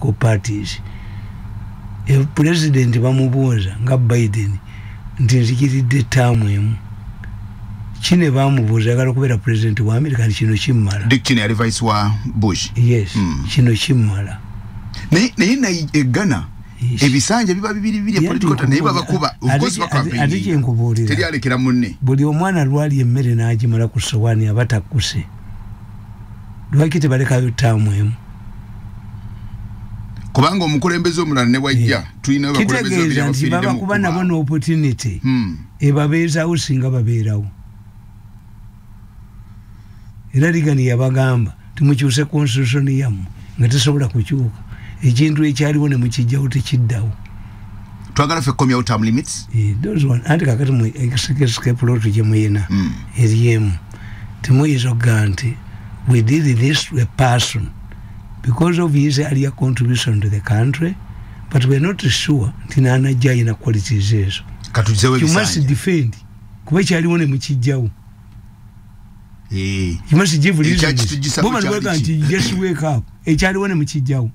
political parties. If President bamubuuza nga Biden nti nzikiridde term emu kine bamubuuza agala okubeera president wa America nti kino kimmala. Dick Cheney ali vice wa Bush. Yes, kino kimmala. Naye Ghana ebisanja biba bibiri political naye babakuba of course bakwapinga. Ati nkubuulira. Teri alekera munne. Buli omwana lwali emmere n'agimala ku sowaani abatakuse. Lwaki tebalekayo term emu? Kubanga omukulembeze omulala ne wajja tulina abakulembeze babiri abafiridde baba kuba nabo no opportunity ebabeezawo singa babeerawo. Era ligani yabagamba tumukyuse constitution yamu nga tesobola kukyuka ekintu ekyaliwo ne mukijjawo tekiddawo. Twagala ffe komyawo term limits. Those one anti kakati mu escape route gye muyina eriemu temuyinza okugaa nti we did this to a person because of his earlier contribution to the country, but we're not sure tinana jai na qualities ezo. You must defend. Kuba kyaliwo ne mukijjawo. You must give reasons. Woman weka nti just wake up. Ekyaliwo ne mukijjawo.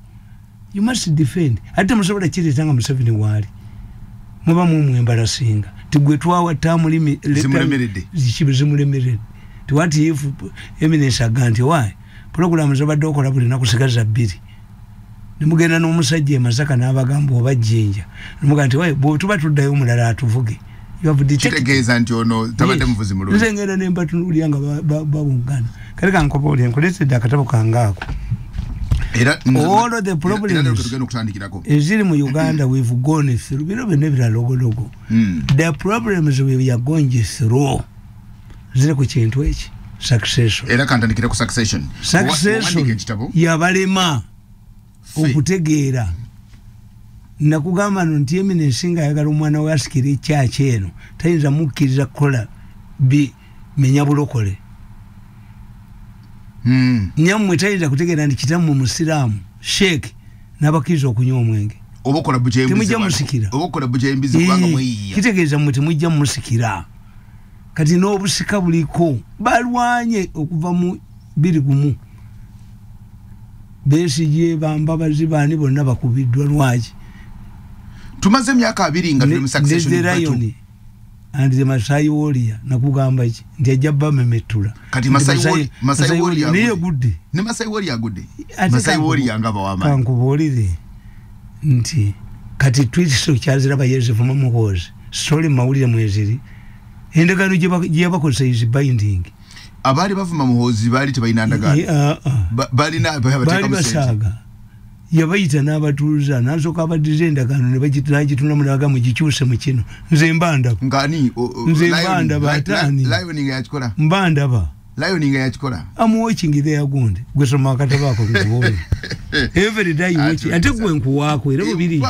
You must defend. Ate musobola kireetanga Museveni waali. Muba mumwembalasinga. Tigwe twawa term limit. Zimulemeredde. What if eminence aganti why? Program zabadde okola buli nakusigaza 2 nimugenda n'omusajja Masaka n'abagamba obajjinja nimuga nti bwe tuba tuddayo omulala atuvuge kitegeeza nti ono tabadde muvuzi mulungi nze ngenda ne mbatunulya nga babungana kale kankopoole nkolesedde akatabo kangaako era all of the problems eziri mu Uganda we've gone through bino byonna biralogologo the problems we are going through ziri ku kintu eki succession. Era kantandikira ku succession. Succession yabalema okutegeera. Nakugamba nti eminence nga ayagala omwana we asikira ekyaki eno tayinza mukkiriza kukola menya bulokole. Nyammwe tayinza kutegeera nti kitamu musiraamu sheikh n'abakkiriza okunywa omwenge. Obukola bujembizi. Temujja musikira. Obukola bujembizi kubanga mweyiya. Kitegeeza mmwe temujja musikira. Kati n'obusika buliko balwanye okuva mu 21 Besigye Bambabazi bani bonna bakubiddwa lwaki tumaze emyaka 2 nga tuli mu succession and the Masai warrior nakugamba ki ndi ajaba memetula kati Masai warrior niye gudde ne Masai warrior gudde Masai warrior ngaba wama kankubolire nti kati tweet so kyazira bayeze vuma muhozi story mawulire mweziri endagano gye yabakozesa is binding. Abali bavuma muhozi bali tebalina ndagano. Bali babateka musaga. Yabayita n'abatuuza nasoka abadize endagano ne bagituna mulaga mu gikyuse mu kino. Nze mbanda. Ngani nze mbanda batani. Lioning yakikola. Mbanda ba. Lioning yakikola. I'm watching there gunde. Gwe soma akataba ko ngubole. Every day you watch. Ate gwe nkuwako era bubiri.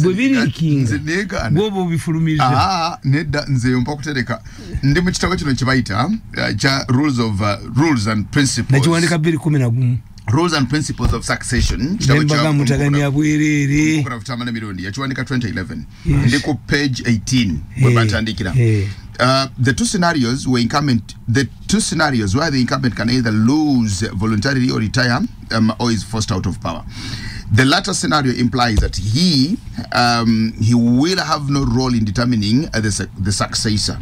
Bubiri kinga. Gobo bifulumiza. Nedda nze mpa kutereka. Ndi mu kitabo kino kibayita cha rules and principles. Nakiwandika 2:11. Rules and principles of succession. Mbaga mutaganya bwerere. Okura futamana mirundi. Yakiwandika 2011. Ndi ku page 18. Bwe batandikira. The two scenarios where the incumbent can either lose voluntarily or retire or is forced out of power. The latter scenario implies that he will have no role in determining the successor.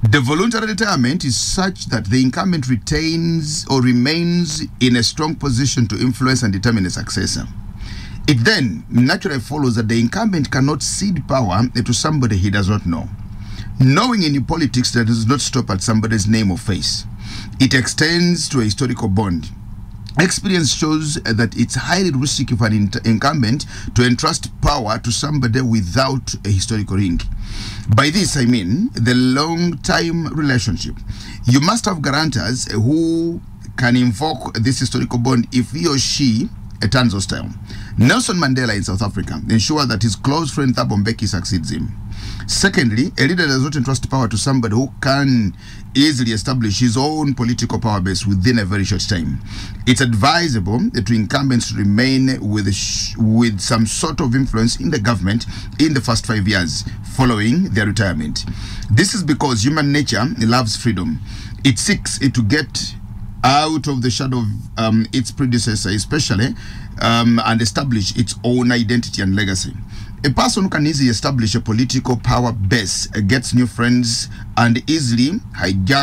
The voluntary retirement is such that the incumbent retains or remains in a strong position to influence and determine a successor. It then naturally follows that the incumbent cannot cede power to somebody he does not know. Knowing in politics that does not stop at somebody's name or face. It extends to a historical bond. Experience shows that it's highly risky for an incumbent to entrust power to somebody without a historical link. By this I mean the long-time relationship. You must have guarantors who can invoke this historical bond if he or she turns hostile. Nelson Mandela in South Africa ensured that his close friend Thabo Mbeki succeeds him. Secondly, a leader does not entrust power to somebody who can easily establish his own political power base within a very short time. It's advisable to incumbents to remain with some sort of influence in the government in the first 5 years following their retirement. This is because human nature loves freedom. It seeks to get out of the shadow of its predecessor especially, and establish its own identity and legacy. A person who can easily establish a political power base gets new friends and easily and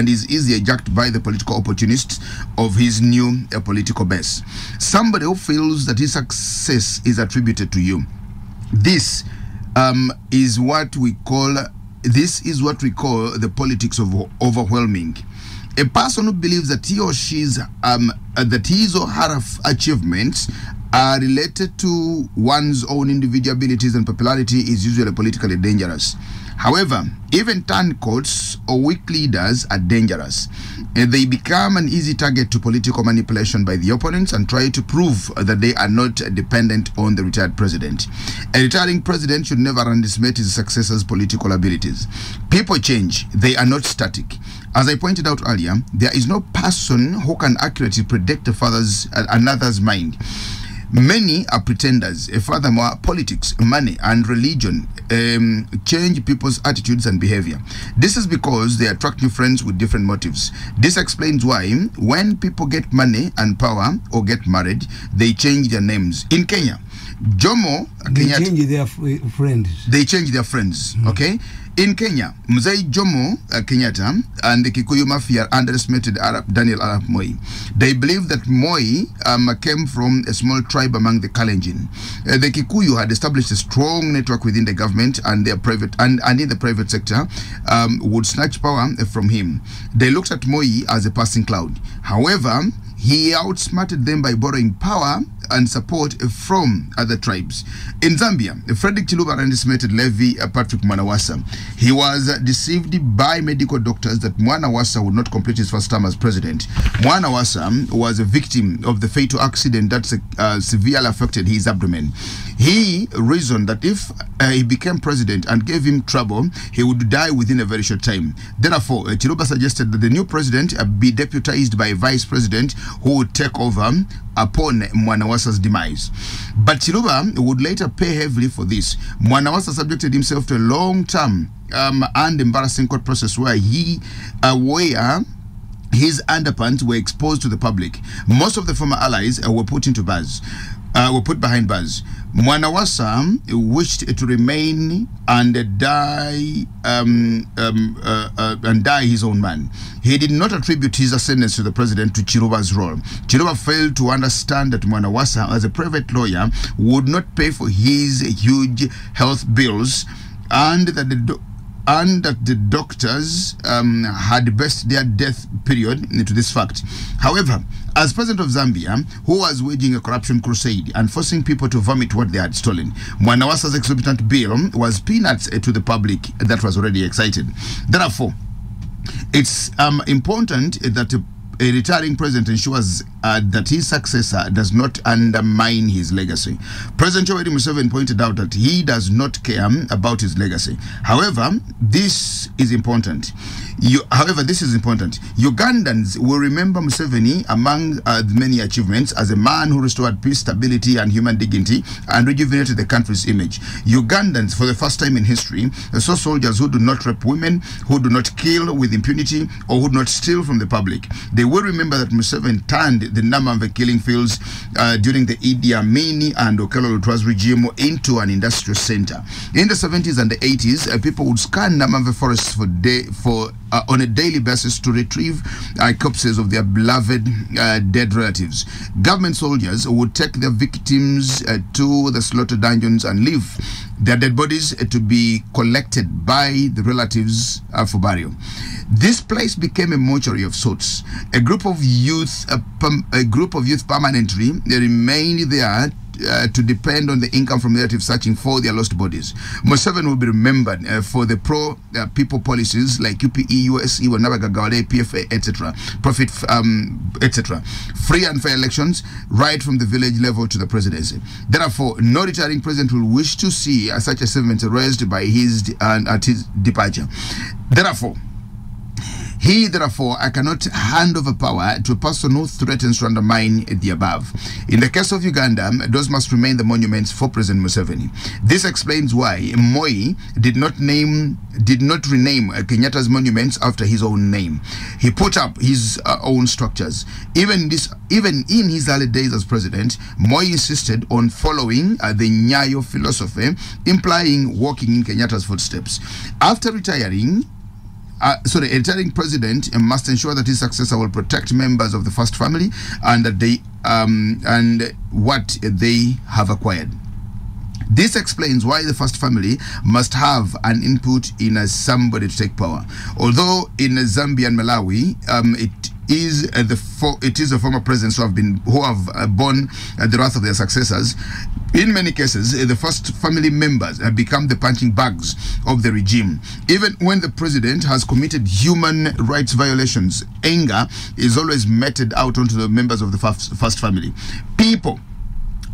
is easily hijacked by the political opportunists of his new political base. Somebody who feels that his success is attributed to you. This is what we call the politics of overwhelming. A person who believes that he or she's that his or her achievements are related to one's own individual abilities and popularity is usually politically dangerous. However, even turncoats or weak leaders are dangerous. They become an easy target to political manipulation by the opponents and try to prove that they are not dependent on the retired president. A retiring president should never underestimate his successor's political abilities. People change, they are not static. As I pointed out earlier, there is no person who can accurately predict another's mind. Many are pretenders. Furthermore, politics, money, and religion change people's attitudes and behavior. This is because they attract new friends with different motives. This explains why when people get money and power or get married, they change their names. In Kenya, Jomo Kenyatta, change their friends. They change their friends. Okay. In Kenya, Mzee Jomo Kenyatta and the Kikuyu mafia underestimated Daniel Arap Moi. They believe that Moi came from a small tribe among the Kalenjin. The Kikuyu had established a strong network within the government and their private and in the private sector would snatch power from him. They looked at Moi as a passing cloud. However, he outsmarted them by borrowing power and support from other tribes. In Zambia, Frederick Chiluba underestimated Levi Patrick Mwanawasa. He was deceived by medical doctors that Mwanawasa would not complete his first term as president. Mwanawasa was a victim of the fatal accident that severely affected his abdomen. He reasoned that if he became president and gave him trouble, he would die within a very short time. Therefore, Chiluba suggested that the new president be deputized by a vice president who would take over upon Mwanawasa's demise. But Chiluba would later pay heavily for this. Mwanawasa subjected himself to a long-term and embarrassing court process where his underpants were exposed to the public. Most of the former allies were put behind bars. Mwanawasa wished to remain and die his own man. He did not attribute his ascendance to the president to Chiluba's role. Chiluba failed to understand that Mwanawasa, as a private lawyer, would not pay for his huge health bills, and that the doctors had based their death period into this fact. However, as president of Zambia, who was waging a corruption crusade and forcing people to vomit what they had stolen, Mwanawasa's exorbitant bill was peanuts to the public that was already excited. Therefore, it's important that a retiring president ensures that his successor does not undermine his legacy. President Yoweri Museveni pointed out that he does not care about his legacy. However, this is important. Ugandans will remember Museveni among the many achievements as a man who restored peace, stability, and human dignity and rejuvenated the country's image. Ugandans, for the first time in history, saw soldiers who do not rape women, who do not kill with impunity, or who do not steal from the public. They will remember that Museveni turned the Namamve killing fields during the Idi Amin and Okello Lutwa's regime into an industrial center. In the 70s and the 80s, people would scan Namamve forests on a daily basis to retrieve corpses of their beloved dead relatives. Government soldiers would take their victims to the slaughter dungeons and leave their dead bodies to be collected by the relatives for burial. This place became a mortuary of sorts. A group of youth permanently remained there to depend on the income from relatives searching for their lost bodies. Museveni will be remembered for the pro-people policies like UPE, USE, Wanabagagawale, PFA, etc. Profit, etc. Free and fair elections right from the village level to the presidency. Therefore, no retiring president will wish to see such achievements erased by at his departure. Therefore, He, therefore, cannot hand over power to a person who threatens to undermine the above. In the case of Uganda, those must remain the monuments for President Museveni. This explains why Moi did not rename Kenyatta's monuments after his own name. He put up his own structures. Even in his early days as president, Moi insisted on following the Nyayo philosophy, implying walking in Kenyatta's footsteps. After retiring, a retiring president must ensure that his successor will protect members of the first family and that they and what they have acquired. This explains why the first family must have an input in somebody to take power. Although in Zambia and Malawi, it is the former presidents who have borne the wrath of their successors. In many cases, the first family members have become the punching bags of the regime. Even when the president has committed human rights violations, anger is always meted out onto the members of the first family. People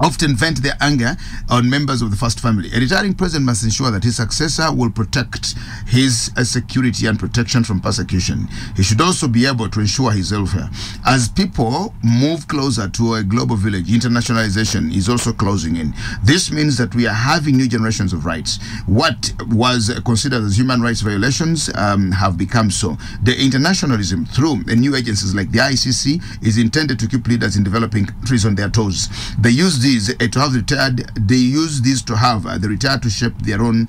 often vent their anger on members of the first family. A retiring president must ensure that his successor will protect his security and protection from persecution. He should also be able to ensure his welfare. As people move closer to a global village, internationalization is also closing in. This means that we are having new generations of rights. What was considered as human rights violations have become so. The internationalism through new agencies like the ICC is intended to keep leaders in developing countries on their toes. They use these to have retired. They use these to have the retired to shape their own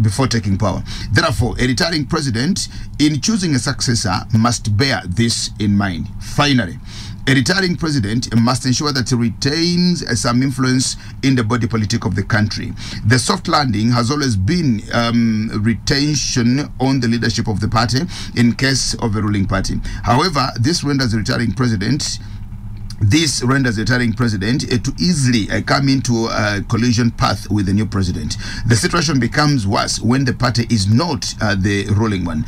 before taking power. Therefore, a retiring president, in choosing a successor, must bear this in mind. Finally, a retiring president must ensure that he retains some influence in the body politic of the country. The soft landing has always been retention on the leadership of the party in case of a ruling party. However, this renders the retiring president to easily come into a collision path with the new president. The situation becomes worse when the party is not the ruling one.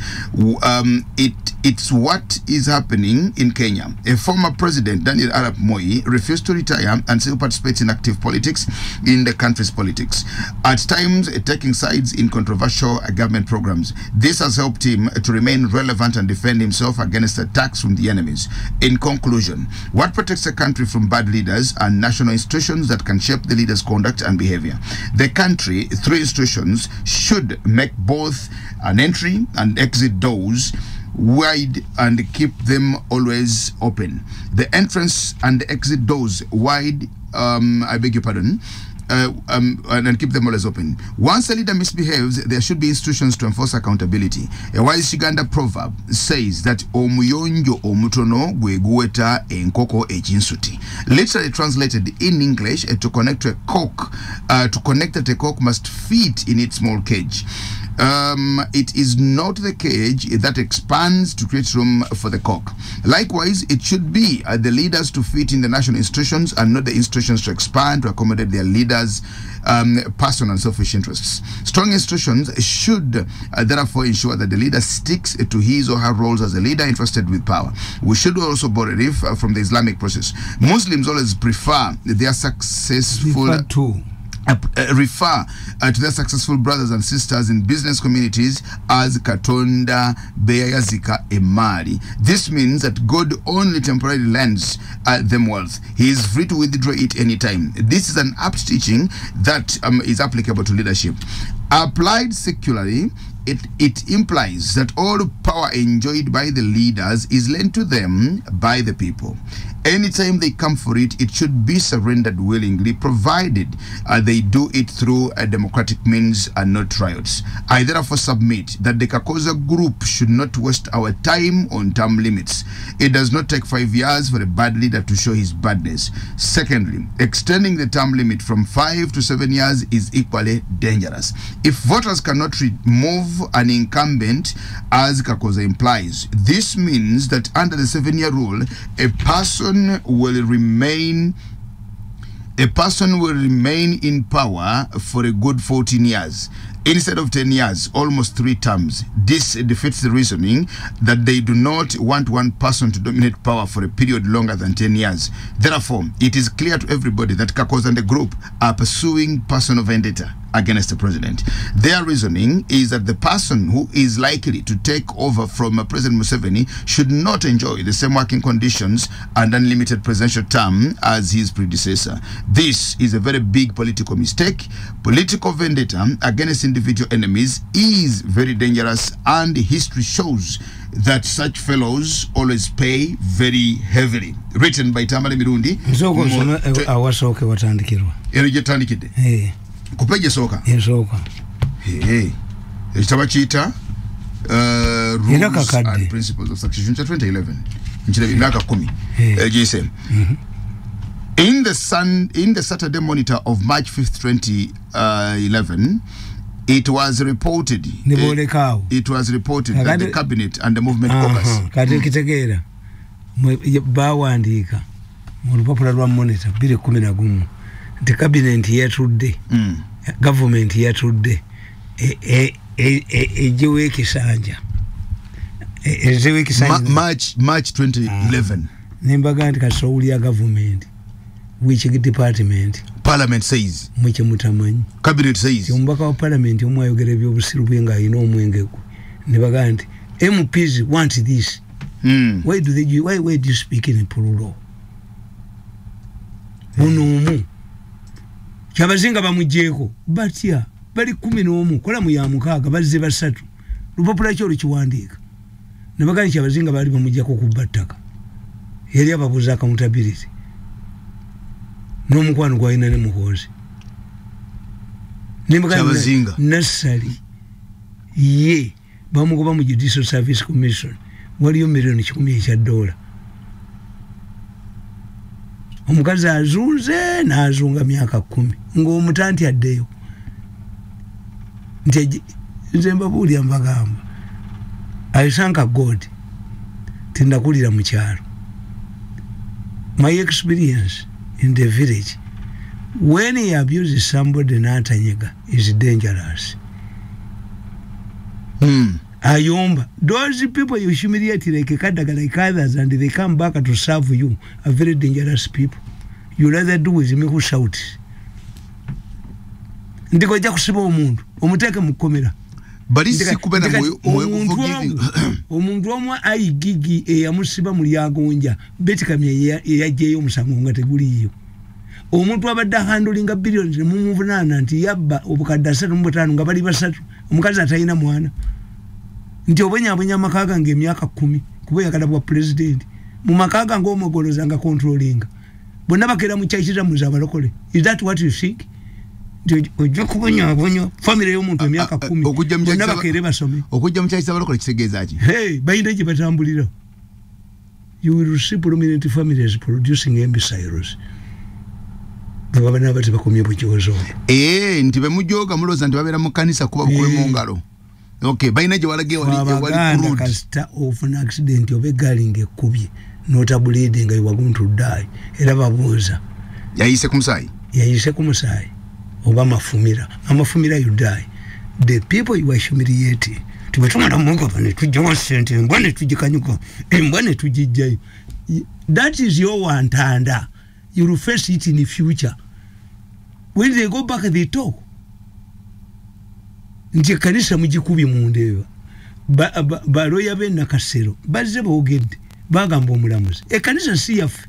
It's what is happening in Kenya. A former president, Daniel Arap Moi, refused to retire and still participates in active politics in the country's politics, at times taking sides in controversial government programs. This has helped him to remain relevant and defend himself against attacks from the enemies. In conclusion, what protects a country from bad leaders and national institutions that can shape the leader's conduct and behavior? The country, through institutions, should make both an entry and exit doors wide and keep them always open. The entrance and the exit doors wide, I beg your pardon, and keep them always open. Once a leader misbehaves, there should be institutions to enforce accountability. A wise Uganda proverb says that omuyonjo omutono gweguweta enkoko ekinsuti. Literally translated in English, to connect a cock, that a cock must fit in its small cage. It is not the cage that expands to create room for the cock. Likewise, it should be the leaders to fit in the national institutions and not the institutions to expand to accommodate their leaders' personal and selfish interests. Strong institutions should therefore ensure that the leader sticks to his or her roles as a leader interested with power. We should also borrow from the Islamic process. Muslims always prefer their successful refer to their successful brothers and sisters in business communities as Katonda Beyazika Emari. This means that God only temporarily lends them wealth. He is free to withdraw it anytime. This is an apt teaching that is applicable to leadership. Applied secularly, it implies that all power enjoyed by the leaders is lent to them by the people. Anytime they come for it, it should be surrendered willingly, provided they do it through a democratic means and not riots. I therefore submit that the Kakoza group should not waste our time on term limits. It does not take 5 years for a bad leader to show his badness. Secondly, extending the term limit from 5 to 7 years is equally dangerous. If voters cannot remove an incumbent, as Kakoza implies, this means that under the 7-year rule, a person will remain in power for a good 14 years instead of 10 years, almost 3 terms. This defeats the reasoning that they do not want one person to dominate power for a period longer than 10 years. Therefore, it is clear to everybody that Kakoza and the group are pursuing personal vendetta. against the president. Their reasoning is that the person who is likely to take over from President Museveni should not enjoy the same working conditions and unlimited presidential term as his predecessor. This is a very big political mistake. Political vendetta against individual enemies is very dangerous, and history shows that such fellows always pay very heavily. Written by Tamale Mirundi. Zoko awasoke watandikirwa. Tandikide. Kupeje soka? Soka. Ekitaba kiyita Rules and Principles of Succession 2011. Nchirabi naka 10. GSM. In the Saturday Monitor of March 5th, 2011, it was reported that the cabinet and the movement caucus. Kati kitegeera bawandiika mu lupapula lwa Monitor 2011 nti cabinet yatudde government yatudde ejewe kisanja March 2011. Nimbaga nti kasawuli ya government which department parliament says mwiche mutamanyi cabinet says ombaka wa parliament omwayogera ebyobusiru bwenga ino omwenge gwe nibaga nti MPs want this. Why do you speak in plural? Unumu kyabazinga bamujeko batya bali 11 kola mu ya mukaaga bazze basatu lupapula kyo lukiwandiika nibaga nti kyabazinga bali bamujeko kubattaka yali ababuza accountability n'omukwano gwalina ne muhoozi kyabazinga nasali ye bamugoba mu Judicial Service Commission waliyo $1,000,000 omukazi azunze n'azunga myaka 10 ng'omutanti addeyo nti nze mbabuulira mbagamba I thank God tindakulira mu kyalo. My experience in the village, when he abuses somebody n'atanyega is dangerous. Ayomba, those people you humiliate like Kadaga, like others, and they come back to serve you are very dangerous people. You rather do with me who shouts. Ndiko ja kusiba omuntu omuteke mukomera balisi kubena omuntu omwe ayigigi eyamusiba mu lyagonja betikamye yajeyo omusango nga teguliyo omuntu abadde handling billions mu muvunana nti yabba obukadda 3 nga bali basatu omukazi atayina mwana nti obenyabonya makaga ng'emyaka 10 kuba yakadabwa president mu makaga ng'omugoloza nga controlling bonna bakera mu kyakira mu zabalokole. Is that what you think? Ojo kubonya family y'omuntu emyaka 10 bonna bakere basome okujja mu kyakira balokole kisegeeza ki? Bayina gye batambulira. You will see prominent families producing imbeciles. Babana bati bakomye bujozo. Nti bemujoga muloza nti babera mu kanisa kuba bukwe mu ngalo. Okay, bayina gye walage wali crude. Kasta of an accident obe galing ekubye not a bleeding you were going to die. Era babuza. Yayise kumusai. Oba mafumira you die. The people you are humiliating. Tumetumana mungu bane tujonsente mbone tujikanyuko mbone tujijjayo. That is your wantanda. You will face it in the future. When they go back they talk. Nje kanisa mujikubi mundeba. Baroya be nakasero. Bazze boogedde. Bagamba omulamuzi. Kanisa si yaffe.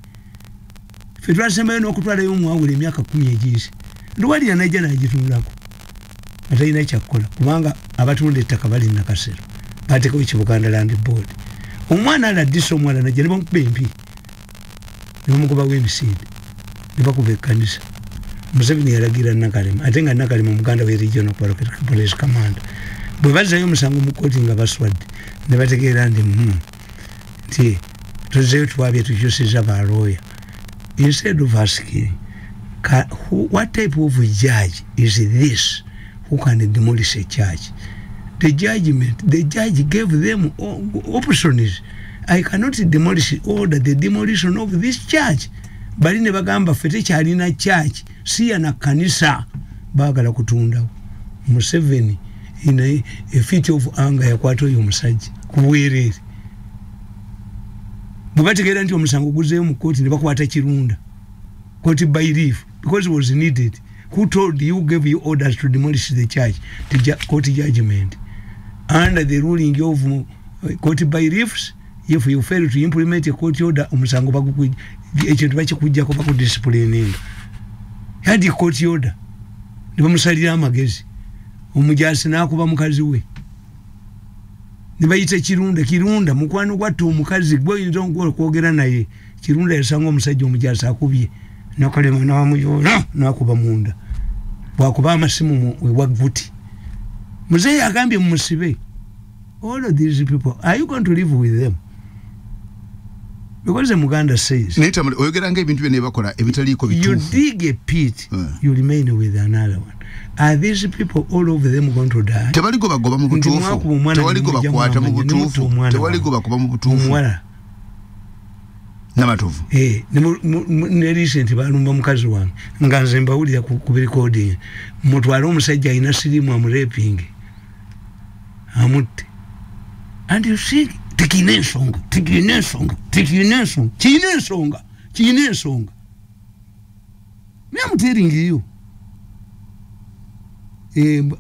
Ffe twasema eno okutwala y'omwawula emyaka 10 egiise. Lwali yanajja n'agitunulako. Atayina kyakkola kubanga abatunda ettaka bali nakasero. Bateekawo ekibuganda Land Board. Omwana aladdisa omwana najja ne bamukuba empi. Ne bamugoba w'emisinde. Ne bakuba ekkanisa. Museveni yalagira Nakalema ate nga Nakalema Muganda we Regional Police Command. Bwe bazzayo omusango mu kkooti nga baswadde ne bategeera nti tuzeeyo twabye tukyusiza ba lawyer. Instead of asking what type of judge is this who can demolish a church? The judge gave them options. I cannot order the demolition of this church. Bali ne bagamba fete kyalina church siya na kanisa bagala kutunda. Museveni in a fit of anger yakwato y'omusajja kuweerere. Bubategera nti omusango guzeeyo mu kkooti ne bakwata kirunda. Court by leave because it was needed. Who told you, gave you orders to demolish the church? The court judgment. Under the ruling of court by riffs, if you fail to implement a court order, umusango bakukuja, ekintu bakikuja ko bakudisciplining. Yadi court order. Nibamusalira amagezi. Omujasi nakuba mukazi we. Nibayita kirunda mukwano gwattu omukazi gwe nzongo kwogera naye. Kirunda yasango omusajja omujasi akubye. Nakalema nawamuyora nakuba munda. Bwakuba amasimu we wagvuti. Muzee agambye musibe. All of these people, are you going to live with them? Because the Muganda says, you dig a pit, you remain with another one. Are these people, all of them, going to die? Namatovu. Recent balumba mukazi wange nganze mbawulira ku recording mutwala omusajja ayina sirimu amureping amutte and you see tikinensonga me am telling you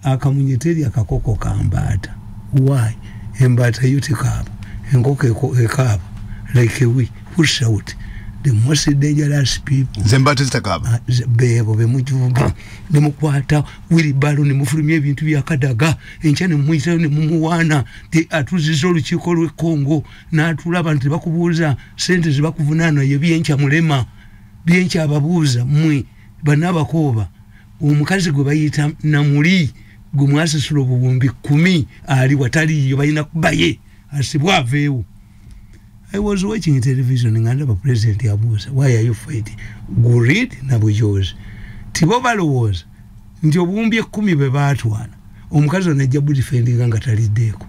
akamunyeteri akakoko kambata why embata yutikaba enkoko ekaba like we push out the most dangerous people. Zembate zitakaba. Bebo bemujuga nemukwata wilibalo nemufulumye ebintu byakadaga enchane muisa ne mumuwana the atuzizolu chikolo Kongo na atula abantu bakubuza sente zibakuvunana ye byencha mulema byencha ababuza mwe banaba koba omukazi gwe bayita namuli gumwasa sulo bubumbi 10 ali watali yo bayina kubaye asibwavewo. I was watching television and another president Abusa. Why are you fighting? Gurid na bujozi. Tibobalo was. Ndio bumbi 10 bebatwana. Omukazi anajabu defending ngatalideko.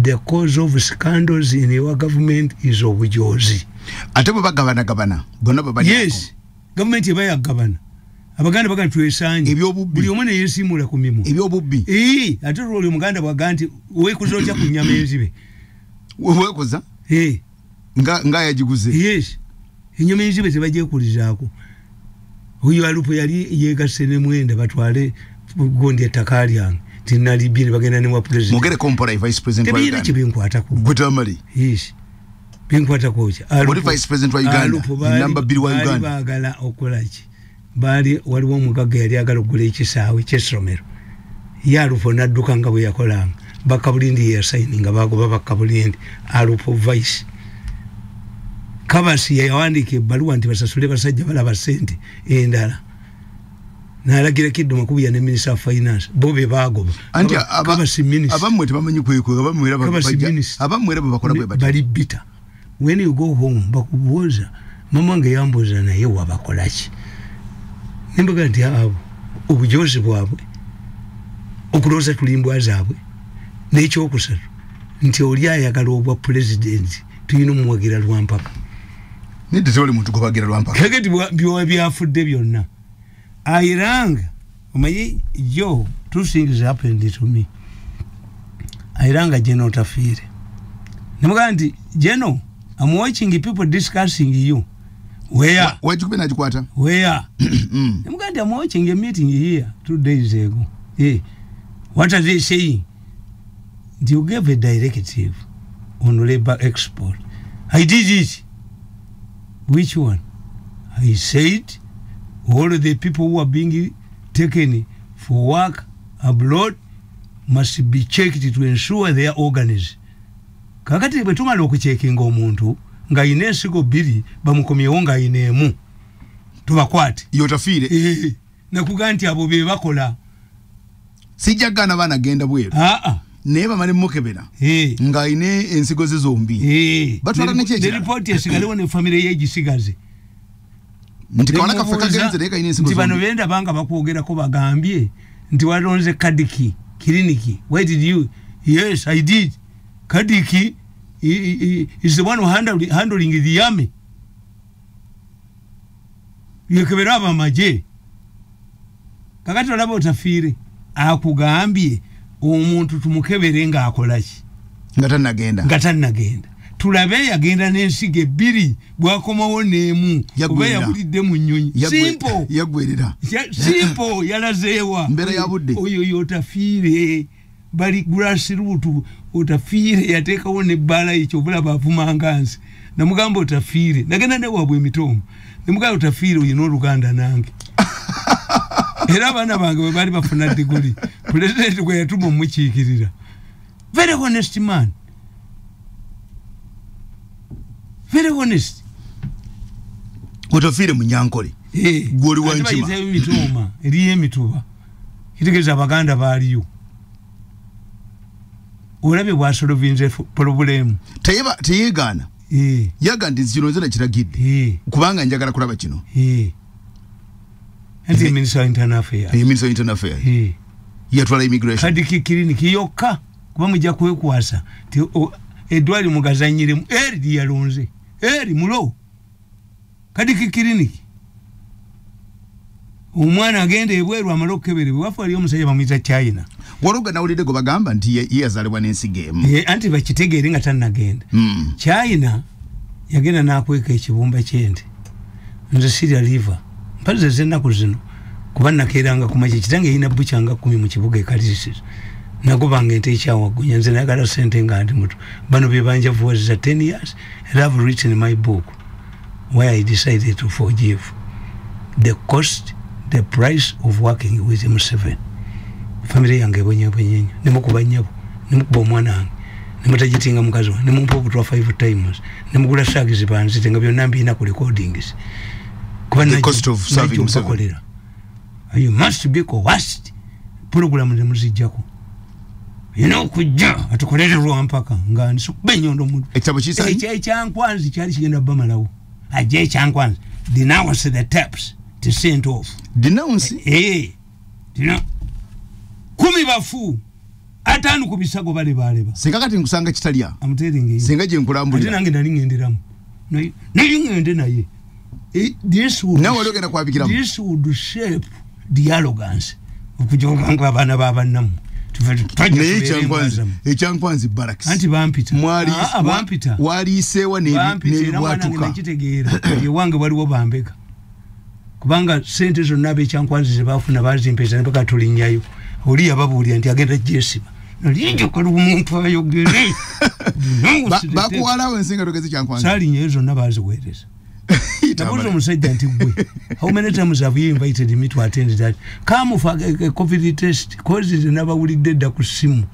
The cause of scandals in your government is obujozi. Ate baba gavana. Bona baba. Yes. Government yabaya gavana. Abaganda baga tuesanye. Buli omwana yesimula kumimo. Ebyobubbi. Ate role omuganda baganti we kuzocha kunyama enzibe. We koza? Nga yajiguze. Yes. Inyama enzibe tebaje kulizaako. Huyo alupo yali yegasene mwenda batwale gondi etakali yange. Tinali bini bagenda ne wa president. Mogere kompora vice president wa Uganda. Tebiri binkwata ku. Gutamali. Yes. Binkwata kocha. What vice president wa Uganda? Number 2 wa Uganda. Bagala okolachi. Bali waliwo omugaga yali agala okugula ekisaawe ky'essomero. Yalupo nadduka nga bwe yakolanga. Bakabulindi ya signing nga bagoba bakabulindi alupo vice. Kabasi yawandika ebbaluwa nti basasule basajja balaba ssente endala. Nalagira kiddo makubiya ne minister of finance. Bobe bagoba. Kabasi minister. Abamwe tebamanyi kwekwe abamwera bakola bwe bati. Bali bitter. When you go home bakubuuza mama nge yambuza naye wabakolaki. Nimbaga nti abo obujozi bwabwe okuloza tulimbwa zaabwe n'ekyo okusatu nti oli ayagala obwa president tuyina omuwagira lwampaka nidde tewali muntu gobagira lwampaka kageti byafudde byonna ayiranga omanyi yo two things happened to me ayiranga General Tafire nimuga nti General I'm watching people discussing you. Where? Where you been at quarter? Where? I'm watching a meeting here 2 days ago. Hey, what are they saying? You gave a directive on labor export. I did it. Which one? I said all of the people who are being taken for work abroad must be checked to ensure they are organized. Kakati betumala okucheckinga omuntu nga inesigo biri bamukomyewo nga inemu tubakwate Yotafire nakuganti abo be bakola sijagana bana genda bweru neba mali mukebera nga ine ensigo ze zombi batwala necheche report yesigalewo ne family ye gisigaze ntikona kafaka genze neka ine ensigo zombi bano benda banga bakwogera ko bagambye nti walonze kadiki kliniki why did you? Yes, I did. Kadiki is the one who handling the army. Yekeberaba maje. Kakati olaba Otafire akugambye omuntu tumukeberenga akolaki. Ngata nagenda. tulabe yagenda n'ensigo ebbiri bwakomawo n'emu oba yabulidde mu nnyonyi simple yagwerera simple yalazeewa mbere ya budde oyo yotafiire bali grassroot otafiire yateekawo n'ebbaala ekyo bulaba avumanga nsi namugamba otafiire nagenda ne waabwe emitomo nemugamba otafiire oyina oluganda nange era abaana bange bwe baali bafuna diguli pulezidenti gwe yatuma omukiikirira very honest man very honest otafiire mu Nyankole gwoli wankima mitoma eriyo emituba kitegeeza abaganda baaliyo olabye bwasolovinze problemu teyeegaana yaga nti kino nze nakiragidde kubanga njagala kulaba kino anti minister of internal affairs yatwala immigration kadiki kiliniki yokka kuba mujja kwekwasa ti edwali mugazanyiremu eri yalonze eri mulo kadiki kiliniki omwana agenda ebweru amala okukeberebwa wafu aliyo omusajja bamuyita China waloga nawulidde go bagamba nti ye yazalibwa n'ensigo emu anti bakitegeere nga tannagenda China yagenda n'akweka ekibumba ky'ente nze sirya liva mpaze z'ennaku zino kuba nakeeranga ku makya kitange yina bucha nga 10 mu kibuga ekalisi nagobanga ente ekyawagunya nze nayagala ssente nga ndi muto bano bye banjavuwaziza 10 years and I've written in my book where I decided to forgive the cost, the price of working with M7. Family yange bonyenyo nemukuba nyabo nemukuba omwana wange nemutajitinga mukazi wange nemumpa obutwa 5 times nemugula shagizi banzi tenga byonna mbina ku recordings the cost of serving M7. You must be coerced program nemuzijjako kujja atukolererwa mpaka nga nsukubenyondo muntu ekitabo kisa ekyankwanzi kyali kigenda bamalawo ajje ekyankwanzi denounce the taps to send off denounce kumi bafu atanu kubisago bale baleba singa kati nkusanga kitalya amuteringe singa je nkulambulira nange nali ngenderamu naye ngende naye this would shape dialogues okujoganga abana babanamu ekyankwanzi barracks anti bampita bampita waliiseewa nebwatuka kitegeera yewange waliwo bambeka kubanga sente zonna ab'ekyankwanzi ze baafuna bazimpeza ne mpaka tulinnyayo oli yababuulira nti agenda jesiba nalinjokala omuntu ayogere bakuwalawo ensinga togezi kyankwanzi saalinnyayo zonna baziweereza nabuuza omusajja nti gwe how many times have you invited me to attend that come for a COVID test causes nabawulidde dda ku ssimu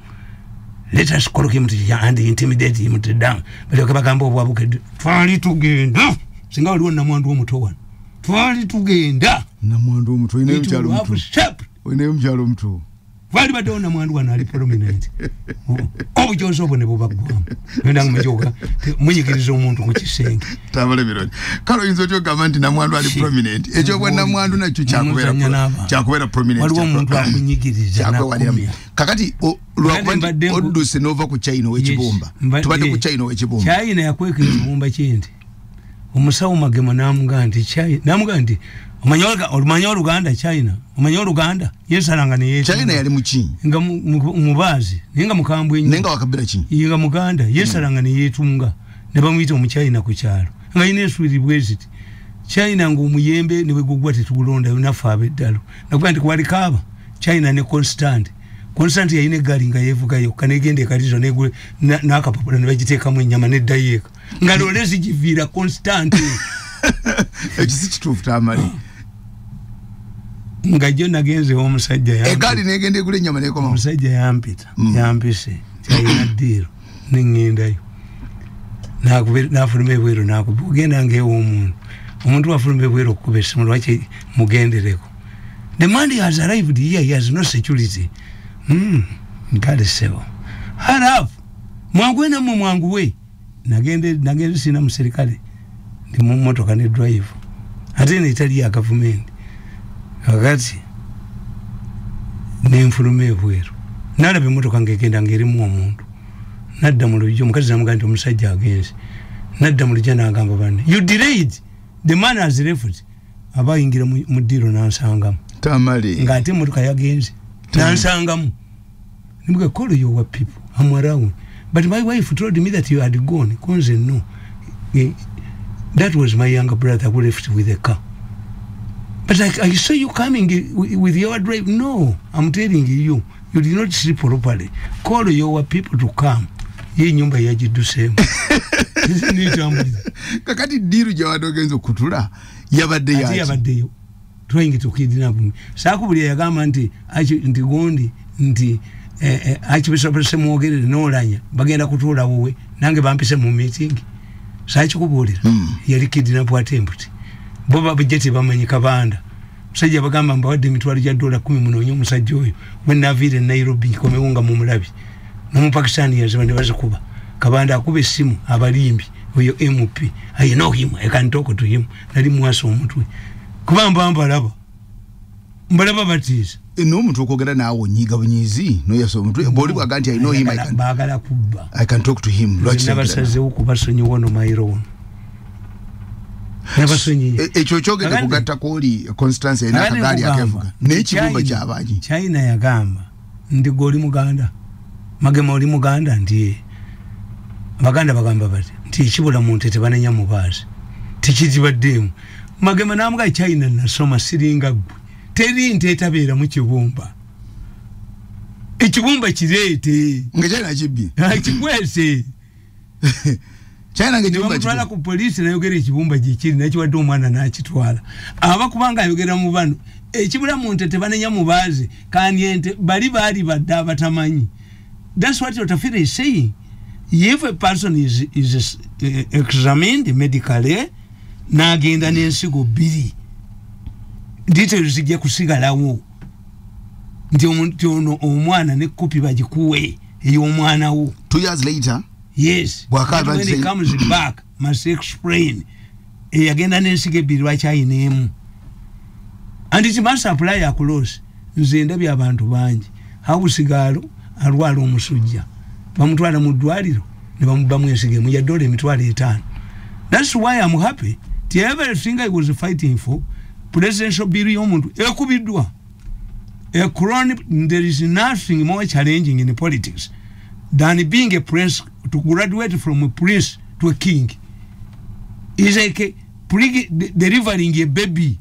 let us call him and intimidate him to down bali bagamba obwabukedde twali tugenda singa waliwo namwandu omuto wano twali tugenda namwandu omuto oyinayo mukyalo omuto wali badde namwandu wano ali prominent obujozi obwo ne bubagwamu nenda ngumejoga munyigiriza omuntu ku kisenge tabale bironi kalo oyinza okyogamba nti namwandu ali prominent ekyo bwa namwandu nakyo kyakubeera prominent waliwo omuntu akunyigiriza kakati lwakuba odduse n'ova ku China ow'ekibumba tubadde ku China ow'ekibumba China yakweka ekibumba ky'ente omusawo magema namuga nti omanya Oluganda China omanya Oluganda yesalanga ne yetu China yali muki nga mubazi nenga mukambwe nnyo nenga wakabira ki yinga muganda yesalanga ne yetunga ne bamuyita mu China ku kyalo nga ine swiri bweziti China ngo muyembe ne wegugwa tetugulonda yonafa abeddalo nakuba nti kwali kaba China ne constant yayine gali nga yevuga yo kanegende kalizo negule nakapapula ne bagiteeka mu nyama ne dayeka nga lolezi givira constant ekisi kituufu tamali nga jo nagenze omusajja ya egali negende kule nyama ne koma omusajja yampita yampise kyayina diro ningendayo nafulume bwero nakugenda ngewo omuntu wafulume bwero okubesa mu lwaki mugendereko the man has arrived here, he has no security. God is so. Harafu. Mwanguwe na mwanguwe. Nagende sina mserikali. Ndi mmotoka ne drive. Ate ne itali ya government. Wakati nenfulume bweru. Nalabe mmotoka ngegenda ngerimu omuntu. Nadda mu lujjo mukazi namugamba nti omusajja agenze. Nadda mu lujjo n'agamba banne. You delayed. The man has left. Abayingira mu ddiro n'ansangamu. Tamale nga ate mmotoka yagenze nansangamu nimuga call you what people I'm around But my wife told me that you had gone. Konze no. That was my younger brother who left with the car. But I saw you coming with your drive. No, I'm telling you, you did not sleep properly. Call your people to come. Ye nyumba yaji do same. Kakati diru jawado genzo kutula. Yabade yaji. Yabade. Trying to kidnap me. Sakubuli yagama nti gondi nti achibisa pese mwogere n'olanya bagenda kutula wowe nange bampise mu meeting sachi kubulira yali kidnap attempt boba budget bamanyi kabanda musajja bagamba mbawadde emitwalo gya $10 munoonye omusajja oyo bwe navire Nairobi komewunga mu mulabi no Pakistani yazibande bazikuba kabanda akube simu abalimbi oyo MP I know him I can talk to him nali mwaso omutwe kubamba mbalaba batiza no muntu okogera naawo nyiga bunyizi no yaso omuntu boli bwaganti I know him I can talk to him nabasaze ukubasonyi wono mairo nabasonyi ekyo kyogera kugatta koli Constance ina kagali yakevuga n'ekibumba ky'abanyi China yagamba ndi goli muganda magema oli muganda ndiye baganda bagamba bati nti kibula muntu tebanenya mubazi tikizibadde magema namuga China nasoma siringa gwe teri ntetabera mu kibumba ekibumba kirete ngejana kibbi kikwese China ngejumba twala ku police nayogera ekibumba gikiri nakiwadde omwana nakitwala abakubanga ayogera mu bano ekibula muntu tebanenya mubazi kanyente bali badde abatamanyi. That's what Otafire is saying. If a person is examined medically nagenda n'ensigo bbiri details zijja kusigalawo nti omuntu ono omwana ne kopi bagikuwe ey'omwana wo 2 years later. Yes, when he comes back must explain eyagenda n'ensigo ebbiri lwaki ayinaemu and it must apply across. Nze ndabye abantu bangi hawusigalo alwala omusujja bamutwala mu ddwaliro ne bamubamu ensigo emu ya $5. That's why I'm happy. Everything I was fighting for, presidential bill yomuntu ekubiddwa. There is nothing more challenging in politics than being a prince, to graduate from a prince to a king. It's like delivering a baby.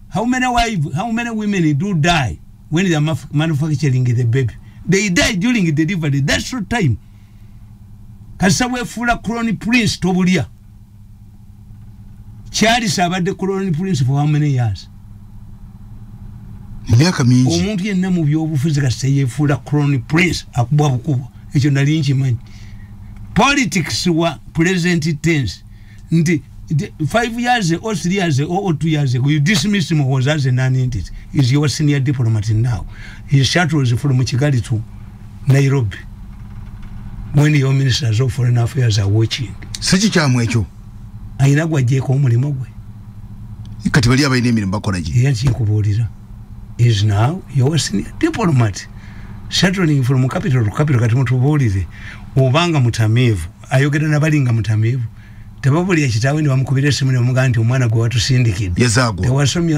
How many women do die when they are manufacturing the baby? They die during the delivery. That's short time. Kasawe fula crown prince tobulia. Charles abadde crown prince for how many years? Myaka mingi. Omuntu yenna mu byobufuzi kaseye fula crown prince akubwa bukubo. Ekyo nali nkimanyi. Politics wa present tense. Nti 5 years or 3 years or 2 years ago, you dismiss him was as a non-entity. He's your senior diplomat now. His shuttles from Kigali to Nairobi when your ministers of foreign affairs are watching. Siki kyamwe ekyo. Ayina gwajeko omulimo gwe. Kati bali abayina emirimu bakola ki? Yanti kubuulira. Is now your senior diplomat. Shuttling from capital to capital kati mutubuulire. Obanga mutamivu. Ayogera nabalinga mutamivu. Tebabuli ekitawe ni bamukubira esimu ne bamugamba nti omwana gwe watusindikidde.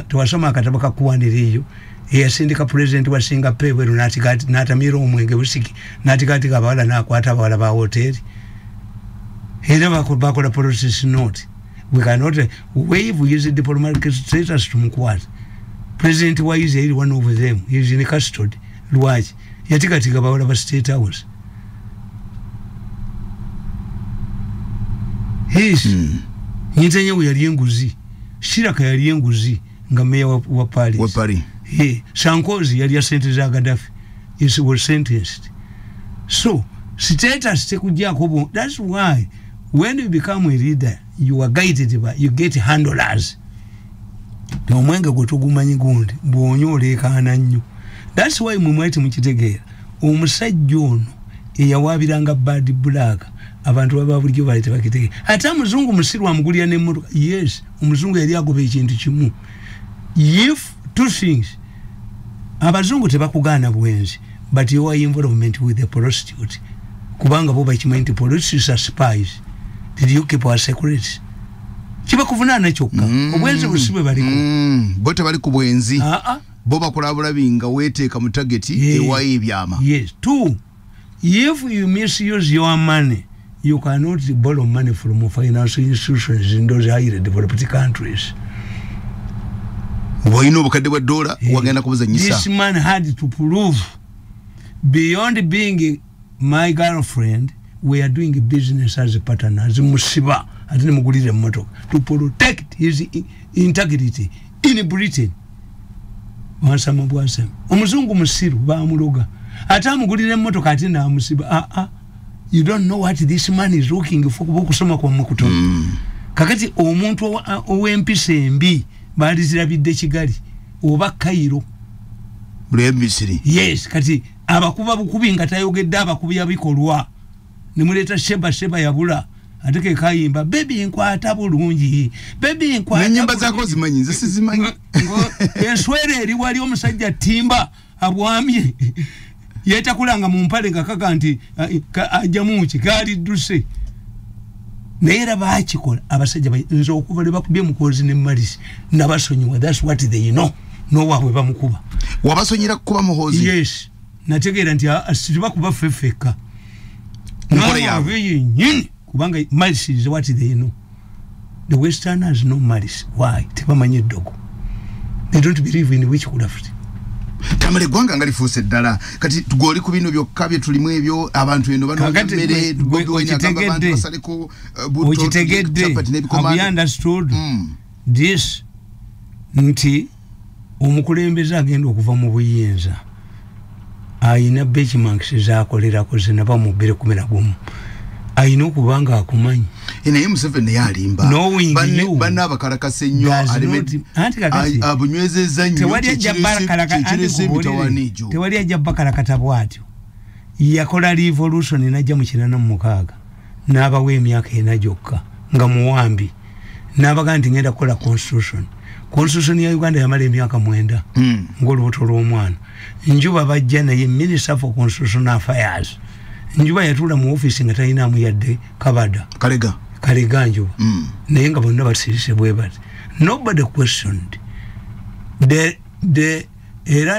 Tewasoma akatabo kakuwaniriyo eyasindika president wa Singapore n'atamira omwenge busiki n'atikatika abawala n'akwata abawala ba hoteri. Era bakola process note. We cannot waive his diplomatic status to mukwata. President wa Israel, one of them, he is in custody. Lwaki yatikatika abawala ba State House. Yes. Nyitanye we yali enguzi. Shiraka yali enguzi nga meya wa Paris. Wa Paris. Sankozi yali asenteza Gaddafi. He was sentenced. So, status tekujjako. That's why when you become a leader, you are guided by, you get handlers. Omwenge gwe tugumanyi gundi bw'onyola ekaana nnyo. That's why mumwete mukitegeera omusajja ono eyawaabiranga bad black abantu baba bulijjo balete bakitege ate omuzungu musiru amugulira n'emmotoka. Yes, omuzungu yali agoba ekintu kimu. If two things, abazungu tebakugaana bwenzi, but your involvement with the prostitute kubanga bo bakimanyi nti prostitutes are spies. Did you keep our secrets? Kiba kuvunaana kyokka obwenzi busibe baliko bo tebali ku bwenzi bo bakola bulabi nga weeteeka mu targeti ewayo ebyama. Yes. Two, if you misuse your money, you cannot borrow money from financial institutions in those highly developed countries. This man had to prove, beyond being my girlfriend, we are doing business as a partner, as Musiba, to protect his integrity in Britain. Omuzungu musiru bamuloga atamugulira motoka atina musiba you don't know what this man is looking for kusoma kwa mukuto kakati omuntu owempisa embi balizirabidde Kigali oba Cairo Misiri. Yes, kati abakuba bukubi nga tayogedde abakubi abikolwa nemuleta sheba yabula ateke kayimba baby nkwata bulungi baby nkwata nyimba zako zimanyi nze sizimanyi enswere eri wali omusajja timba abwamye yeta kulanga mu mpale ngakaga nti ajja muki kali duse neera baakikola abasajja nzo okuva bakubye mukozi ne malisi nabasonyiwa. That's what they know no wawe bamukuba wabasonyira kuba muhozi. Yes, nategeera nti asibakuba fefeka nkole yawe nyini kubanga malice is what they know. The Westerners know malice. Why? Tebamanye dogo. They don't believe in witchcraft. Tamale gwanga ngalifuse ddala kati tugoli ku bino byokka bye tulimu ebyo abantu eno bano mmere okitegedde have you understood this nti omukulembeze agenda okuva mu buyinza ayina benchmarks zaakolerako zinaba mu 2011 ayina okubanga akumanyi naye Museveni yalimba banna abakalakase nnyo abunywezezza nnyo tewali ajja bakalakata bwatyo yakola revolution najja mu 86 n'abawa emyaka ena gyokka nga muwambi n'abaga nti ngenda kukola constitution ya Uganda yamala emyaka 9 ng'olubuto lw'omwana njuba bajja naye Minister for Constitutional Affairs njuba yatula mu office nga talinamu yadde kabada kalega njuba naye nga bonna basirise bwe bati nobody questioned the